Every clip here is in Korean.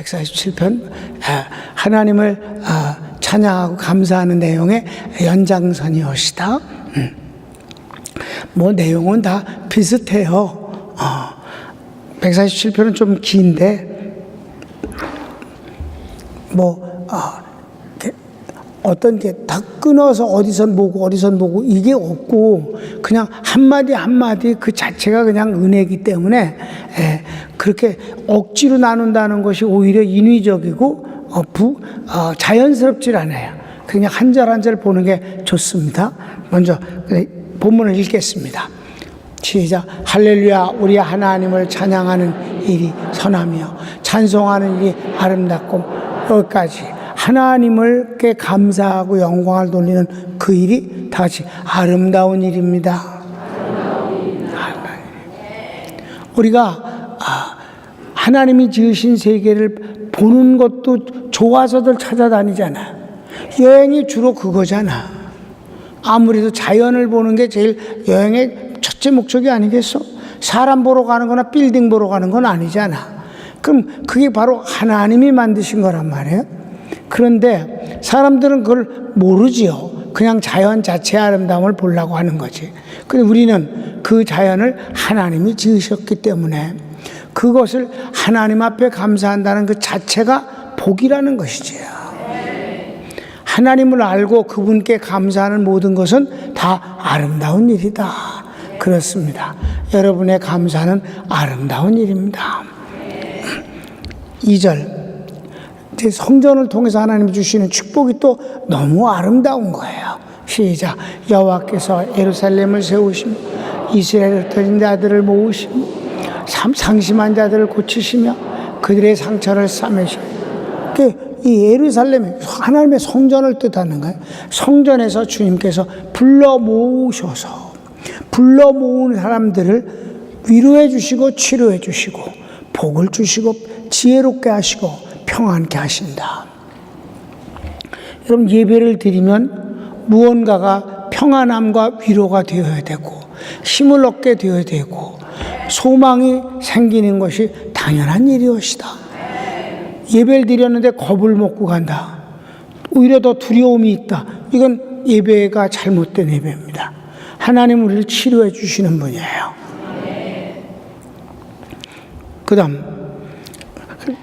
147편 하나님을 찬양하고 감사하는 내용의 연장선이옵시다. 뭐 내용은 다 비슷해요. 147편은 좀 긴데 어떤 게 다 끊어서 어디선 보고 이게 없고 그냥 한마디 한마디 그 자체가 그냥 은혜이기 때문에 그렇게 억지로 나눈다는 것이 오히려 인위적이고 자연스럽질 않아요. 그냥 한 절 한 절 보는 게 좋습니다. 먼저 본문을 읽겠습니다. 시작. 할렐루야. 우리 하나님을 찬양하는 일이 선하며 찬송하는 일이 아름답고, 여기까지 하나님께 감사하고 영광을 돌리는 그 일이 다 같이 아름다운 일입니다. 우리가 하나님이 지으신 세계를 보는 것도 좋아서들 찾아다니잖아. 여행이 주로 그거잖아. 아무래도 자연을 보는 게 제일 여행의 첫째 목적이 아니겠어? 사람 보러 가는 거나 빌딩 보러 가는 건 아니잖아. 그럼 그게 바로 하나님이 만드신 거란 말이에요. 그런데 사람들은 그걸 모르지요. 그냥 자연 자체의 아름다움을 보려고 하는 거지. 근데 우리는 그 자연을 하나님이 지으셨기 때문에 그것을 하나님 앞에 감사한다는 그 자체가 복이라는 것이지요. 하나님을 알고 그분께 감사하는 모든 것은 다 아름다운 일이다. 그렇습니다. 여러분의 감사는 아름다운 일입니다. 2절. 성전을 통해서 하나님이 주시는 축복이 또 너무 아름다운 거예요. 시작. 여호와께서 예루살렘을 세우시며 이스라엘을 흩어진 자들을 모으시며 상심한 자들을 고치시며 그들의 상처를 싸매시며, 이 예루살렘이 하나님의 성전을 뜻하는 거예요. 성전에서 주님께서 불러 모은 사람들을 위로해 주시고 치료해 주시고 복을 주시고 지혜롭게 하시고 평안케 하신다. 여러분, 예배를 드리면 무언가가 평안함과 위로가 되어야 되고 힘을 얻게 되어야 되고 소망이 생기는 것이 당연한 일이옵시다. 예배를 드렸는데 겁을 먹고 간다. 오히려 더 두려움이 있다. 이건 예배가 잘못된 예배입니다. 하나님 우리를 치료해 주시는 분이에요. 그 다음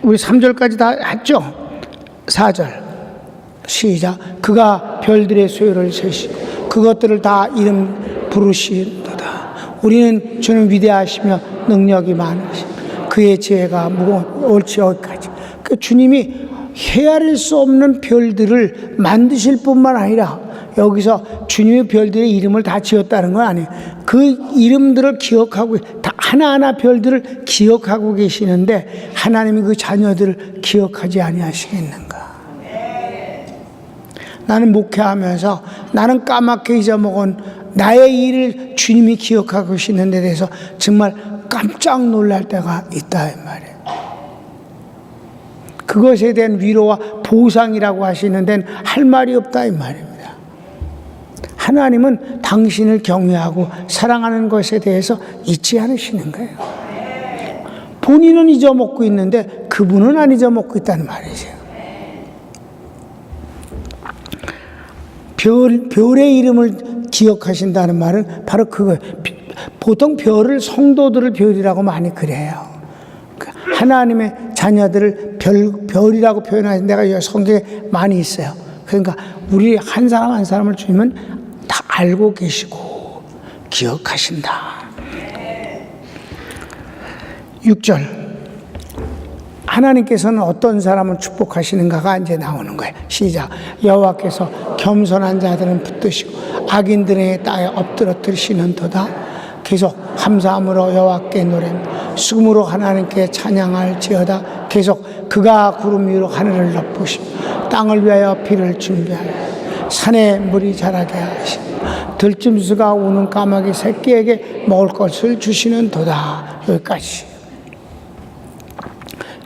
우리 3절까지 다 했죠? 4절 시작. 그가 별들의 수요를 세시고 그것들을 다 이름 부르시도다. 우리는 주는 위대하시며 능력이 많으시며 그의 지혜가 무거운 옳지. 여기까지. 주님이 헤아릴 수 없는 별들을 만드실 뿐만 아니라 여기서 주님의 별들의 이름을 다 지었다는 건 아니에요. 그 이름들을 기억하고 다 하나하나 별들을 기억하고 계시는데 하나님이 그 자녀들을 기억하지 아니하시겠는가? 나는 목회하면서 나는 까맣게 잊어먹은 나의 일을 주님이 기억하고 계시는 데 대해서 정말 깜짝 놀랄 때가 있다 이 말이에요. 그것에 대한 위로와 보상이라고 하시는 데는 할 말이 없다 이 말입니다. 하나님은 당신을 경외하고 사랑하는 것에 대해서 잊지 않으시는 거예요. 본인은 잊어먹고 있는데 그분은 안 잊어먹고 있다는 말이죠. 별의 이름을 기억하신다는 말은 바로 그거예요. 보통 별을 성도들을 별이라고 많이 그래요. 하나님의 자녀들을 별이라고 표현하는 데가 성경에 많이 있어요. 그러니까 우리 한 사람 한 사람을 주님은 다 알고 계시고 기억하신다. 6절. 하나님께서는 어떤 사람을 축복하시는가가 이제 나오는 거예요. 시작. 여호와께서 겸손한 자들은 붙드시고 악인들의 땅에 엎드러뜨리시는도다. 계속 감사함으로 여호와께 노래하며 수금으로 하나님께 찬양할지어다. 계속 그가 구름 위로 하늘을 덮으시며 땅을 위하여 비를 준비하여 산에 물이 자라게 하시며 들짐승가 우는 까마귀 새끼에게 먹을 것을 주시는 도다. 여기까지.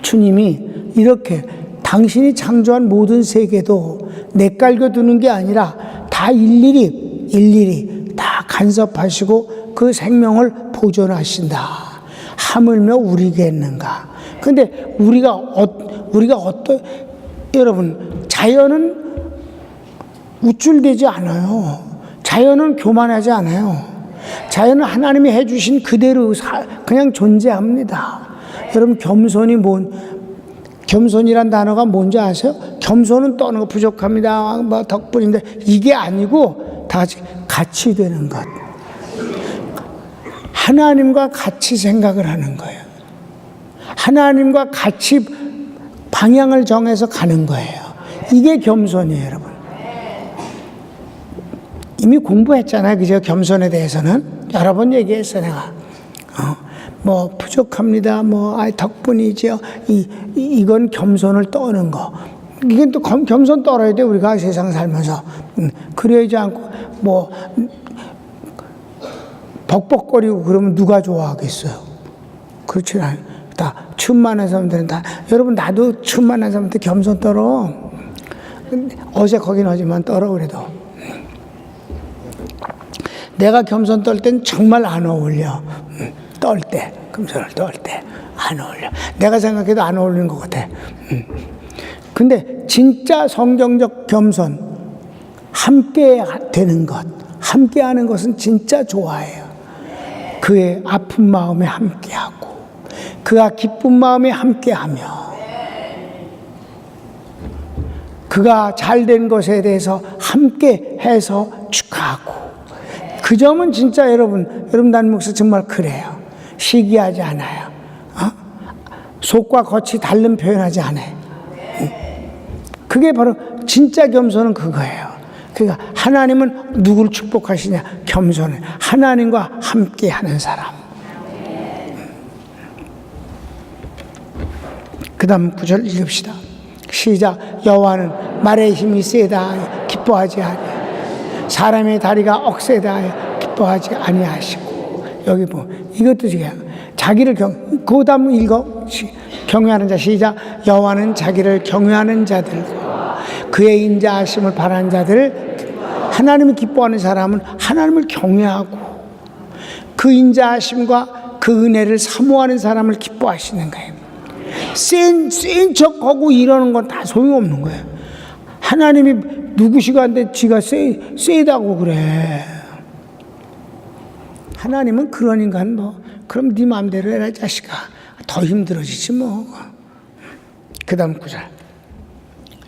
주님이 이렇게 당신이 창조한 모든 세계도 내깔겨 두는 게 아니라 다 일일이 다 간섭하시고 그 생명을 보존하신다. 하물며 우리겠는가? 근데 우리가 여러분, 자연은 우쭐대지 않아요. 자연은 교만하지 않아요. 자연은 하나님이 해주신 그대로 그냥 존재합니다. 여러분, 겸손이란 단어가 뭔지 아세요? 겸손은 떠는 거, 부족합니다, 뭐 덕분인데, 이게 아니고 다 같이 되는 것. 하나님과 같이 생각을 하는 거예요. 하나님과 같이 방향을 정해서 가는 거예요. 이게 겸손이에요, 여러분. 이미 공부했잖아요, 그죠? 겸손에 대해서는 여러 번 얘기했어, 내가. 뭐 부족합니다, 뭐 덕분이죠. 이건 겸손을 떠는 거. 이건 또 겸손 떨어야 돼, 우리가 세상 살면서. 그러지 않고 뭐 벅벅거리고 그러면 누가 좋아하겠어요? 그렇지 않아요. 다 춤만한 사람들은 다, 여러분, 나도 춤만한 사람한테 겸손 떨어. 어색하긴 하지만 떨어. 그래도 내가 겸손 떨 땐 정말 안 어울려. 떨 때, 겸손을 떨 때 안 어울려. 내가 생각해도 안 어울리는 것 같아. 근데 진짜 성경적 겸손, 함께 되는 것, 함께 하는 것은 진짜 좋아해요. 그의 아픈 마음에 함께하고, 그가 기쁜 마음에 함께하며, 그가 잘된 것에 대해서 함께해서 축하하고. 그 점은 진짜 여러분 담임 목사 정말 그래요. 시기하지 않아요. 속과 겉이 다른 표현하지 않아요. 그게 바로 진짜 겸손은 그거예요. 그러니까 하나님은 누구를 축복하시냐? 겸손을, 하나님과 함께하는 사람. 그 다음 9절 읽읍시다. 시작. 여호와는 말의 힘이 세다 기뻐하지 아니하시고, 사람의 다리가 억세다 기뻐하지 아니하시고. 여기 이것도 자기를 그 다음 읽어. 경외하는 자. 시작. 여호와는 자기를 경외하는 자들과 그의 인자하심을 바라는 자들. 하나님을 기뻐하는 사람은 하나님을 경외하고 그 인자하심과 그 은혜를 사모하는 사람을 기뻐하시는 거예요. 센 척하고 이러는 건 다 소용없는 거예요. 하나님이 누구시가 한데 지가 세다고 그래. 하나님은 그런 인간 그럼 네 마음대로 해라 자식아. 더 힘들어지지 뭐. 그 다음 9절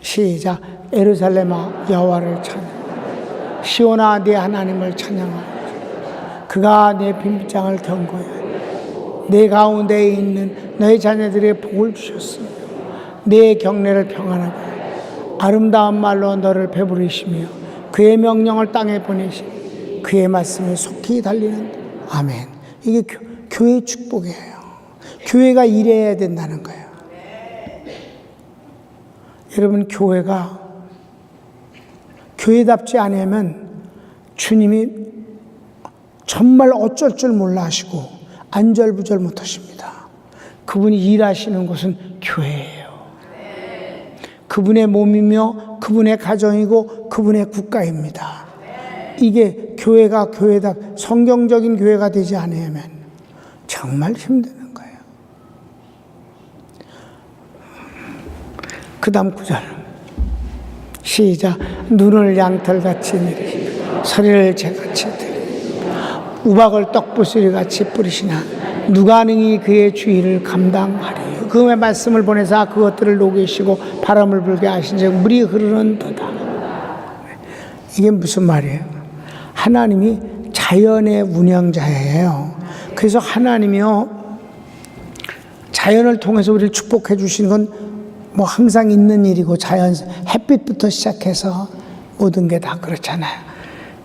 시작. 예루살렘아 여호와를 찬양, 시온아 네 하나님을 찬양하라. 그가 내 빈장을 견고해 내 가운데에 있는 너의 자녀들의 복을 주셨으며 내 경례를 평안하게 아름다운 말로 너를 배부르시며 그의 명령을 땅에 보내시며 그의 말씀에 속히 달리는. 아멘. 이게 교회의 축복이에요. 교회가 이래야 된다는 거예요. 여러분, 교회가 교회답지 않으면 주님이 정말 어쩔 줄 몰라 하시고 안절부절 못 하십니다. 그분이 일하시는 곳은 교회예요. 그분의 몸이며 그분의 가정이고 그분의 국가입니다. 이게 교회가 성경적인 교회가 되지 않으면 정말 힘드는 거예요. 그 다음 9절 시작. 눈을 양털같이 내리시고 서리를 재같이 들이시고 우박을 떡부스리같이 뿌리시나 누가 능히 그의 주의를 감당하리요. 그의 말씀을 보내사 그것들을 녹이시고 바람을 불게 하신즉 물이 흐르는도다. 이게 무슨 말이에요? 하나님이 자연의 운영자예요. 그래서 하나님이요, 자연을 통해서 우리를 축복해 주시는 건 뭐 항상 있는 일이고, 자연 햇빛부터 시작해서 모든 게 다 그렇잖아요.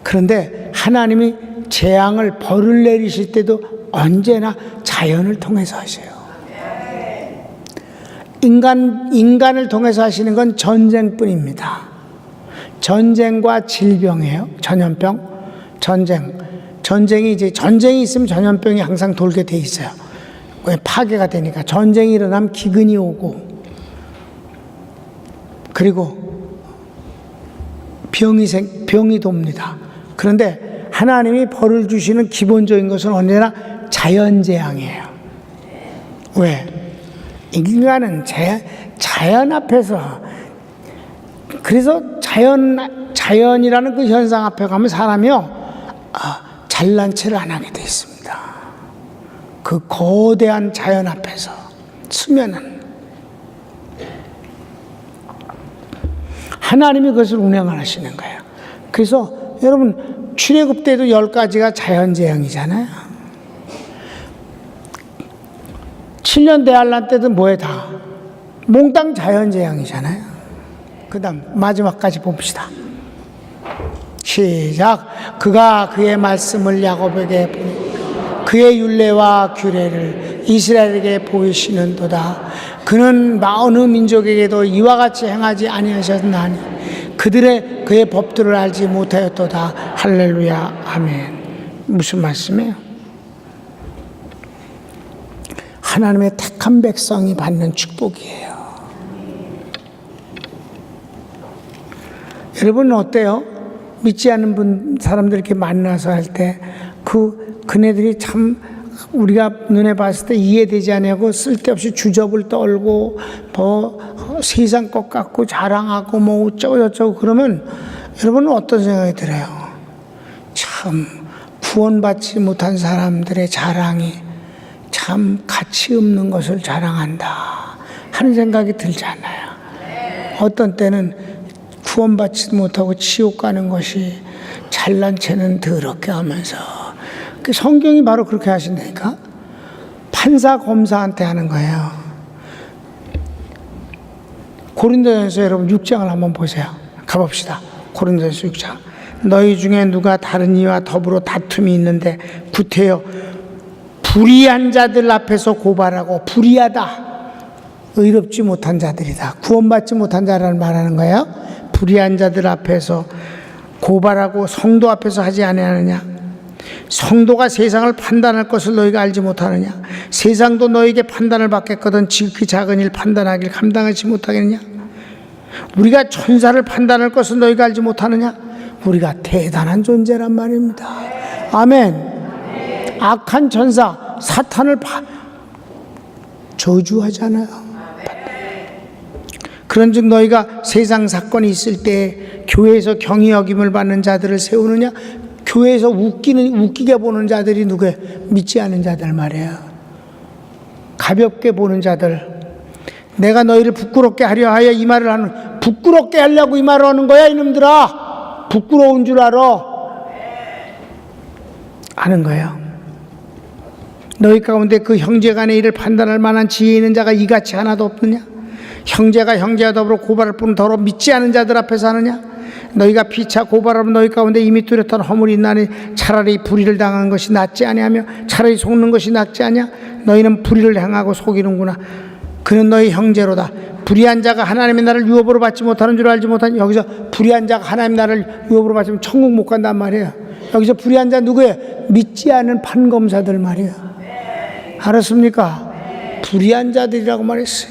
그런데 하나님이 재앙을 벌을 내리실 때도 언제나 자연을 통해서 하셔요. 인간을 통해서 하시는 건 전쟁뿐입니다. 전쟁과 질병이에요. 전염병, 전쟁이 있으면 전염병이 항상 돌게 돼 있어요. 파괴가 되니까. 전쟁이 일어나면 기근이 오고, 그리고 병이 돕니다. 그런데 하나님이 벌을 주시는 기본적인 것은 언제나 자연재앙이에요. 왜? 인간은 자연 앞에서, 그래서 자연이라는 그 현상 앞에 가면 사람이요, 잘난 체를 안 하게 돼 있습니다. 그 거대한 자연 앞에서 서면은 하나님이 그것을 운행하시는 거예요. 그래서 여러분, 출애굽 때도 10가지가 자연재앙이잖아요. 7년 대환란 때도 뭐에 다 몽땅 자연재앙이잖아요. 그 다음 마지막까지 봅시다. 시작. 그가 그의 말씀을 야곱에게 그의 율례와 규례를 이스라엘에게 보이시는도다. 그는 어느 민족에게도 이와 같이 행하지 아니하셨나니 그의 법들을 알지 못하였도다. 할렐루야. 아멘. 무슨 말씀이에요? 하나님의 택한 백성이 받는 축복이에요. 여러분은 어때요? 믿지 않는 사람들 이렇게 만나서 할 때 그네들이 참 우리가 눈에 봤을 때 이해되지 않고 쓸데없이 주접을 떨고 세상 것 같고 자랑하고 뭐 어쩌고저쩌고 그러면 여러분은 어떤 생각이 들어요? 참 구원받지 못한 사람들의 자랑이 참 가치 없는 것을 자랑한다 하는 생각이 들지 않아요? 어떤 때는 구원받지 못하고 지옥 가는 것이 잘난 체는 더럽게 하면서, 그 성경이 바로 그렇게 하신다니까. 판사 검사한테 하는 거예요. 고린도전서 여러분 6장을 한번 보세요. 가봅시다. 고린도전서 6장. 너희 중에 누가 다른 이와 더불어 다툼이 있는데 구태여 불의한 자들 앞에서 고발하고, 불의하다, 의롭지 못한 자들이다, 구원받지 못한 자를 말하는 거예요. 불의한 자들 앞에서 고발하고 성도 앞에서 하지 아니하느냐? 성도가 세상을 판단할 것을 너희가 알지 못하느냐? 세상도 너희에게 판단을 받겠거든 지극히 작은 일 판단하길 감당하지 못하겠느냐? 우리가 천사를 판단할 것을 너희가 알지 못하느냐? 우리가 대단한 존재란 말입니다. 아멘. 악한 천사 사탄을 저주하잖아요. 그런즉 너희가 세상 사건이 있을 때 교회에서 경히 여김을 받는 자들을 세우느냐? 교회에서 웃기게 보는 자들이 누구예요? 믿지 않은 자들 말이에요. 가볍게 보는 자들. 내가 너희를 부끄럽게 하려 하여 이 말을 하는, 부끄럽게 하려고 이 말을 하는 거야 이놈들아. 부끄러운 줄 알아. 하는 거예요. 너희 가운데 그 형제간의 일을 판단할 만한 지혜 있는 자가 이같이 하나도 없느냐? 형제가 형제와 더불어 고발할 뿐 더러 믿지 않은 자들 앞에서 하느냐? 너희가 피차 고발하면 너희 가운데 이미 뚜렷한 허물이 있나니 차라리 불의를 당한 것이 낫지 아니하며 차라리 속는 것이 낫지 아니야? 너희는 불의를 행하고 속이는구나. 그는 너희 형제로다. 불의한 자가 하나님의 나라를 유업으로 받지 못하는 줄 알지 못하니. 여기서 불의한 자가 하나님의 나라를 유업으로 받으면 천국 못 간단 말이에요. 여기서 불의한 자 누구예요? 믿지 않은 판검사들 말이에요. 알았습니까? 불의한 자들이라고 말했어요.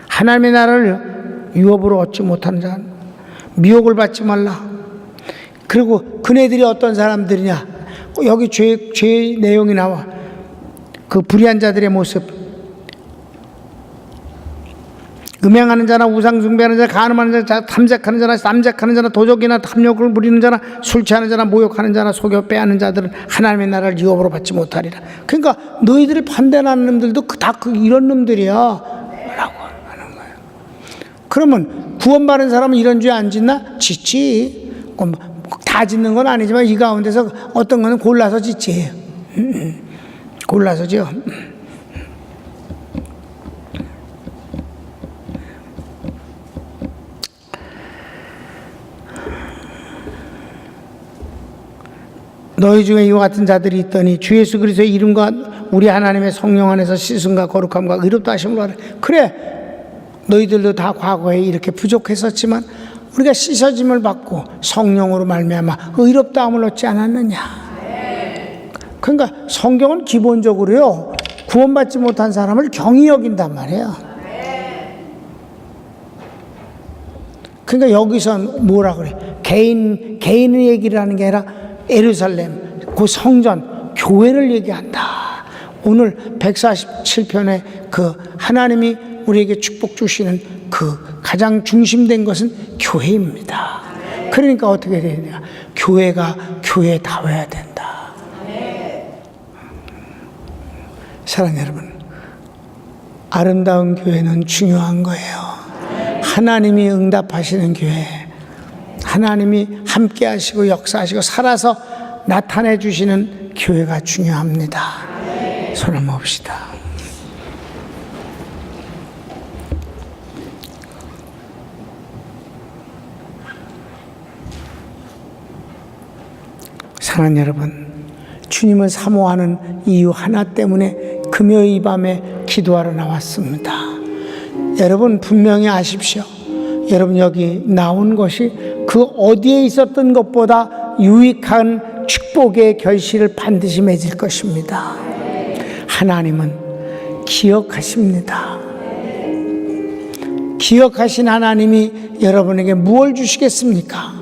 하나님의 나라를 유업으로 얻지 못하는 자, 미혹을 받지 말라. 그리고 그네들이 어떤 사람들이냐? 여기 죄의 내용이 나와. 그 불의한 자들의 모습. 음행하는 자나 우상숭배하는 자, 간음하는 자, 탐색하는 자나 쌈색하는 자나 도적이나 탐욕을 부리는 자나 술 취하는 자나 모욕하는 자나 속여 빼앗는 자들은 하나님의 나라를 유업으로 받지 못하리라. 그러니까 너희들이 판단하는 놈들도 다 이런 놈들이야 라고 하는 거예요. 그러면 구원받은 사람은 이런 죄 안 짓나? 짓지. 다 짓는 건 아니지만 이 가운데서 어떤 거는 골라서 짓지. 골라서 지어. 너희 중에 이와 같은 자들이 있더니 주 예수 그리스도의 이름과 우리 하나님의 성령 안에서 씻음과 거룩함과 의롭다 하심을 받으라. 그래, 너희들도 다 과거에 이렇게 부족했었지만 우리가 씻어짐을 받고 성령으로 말미암아 의롭다함을 얻지 않았느냐. 그러니까 성경은 기본적으로요, 구원받지 못한 사람을 경히 여긴단 말이에요. 그러니까 여기서 뭐라 그래? 개인의 얘기를 하는 게 아니라 예루살렘, 그 성전, 교회를 얘기한다. 오늘 147편의 그 하나님이 우리에게 축복 주시는 그 가장 중심된 것은 교회입니다. 그러니까 어떻게 되느냐? 교회가 교회다워야 된다. 사랑하는 여러분, 아름다운 교회는 중요한 거예요. 하나님이 응답하시는 교회, 하나님이 함께 하시고 역사하시고 살아서 나타내 주시는 교회가 중요합니다. 손을 모읍시다. 사랑하는 여러분, 주님을 사모하는 이유 하나 때문에 금요일 밤에 기도하러 나왔습니다. 여러분 분명히 아십시오. 여러분 여기 나온 것이 그 어디에 있었던 것보다 유익한 축복의 결실을 반드시 맺을 것입니다. 하나님은 기억하십니다. 기억하신 하나님이 여러분에게 무엇을 주시겠습니까?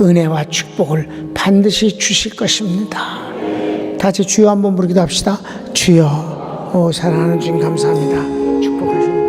은혜와 축복을 반드시 주실 것입니다. 다시 주여 한번 부르기도 합시다. 주여, 사랑하는 주님 감사합니다. 축복하십니다.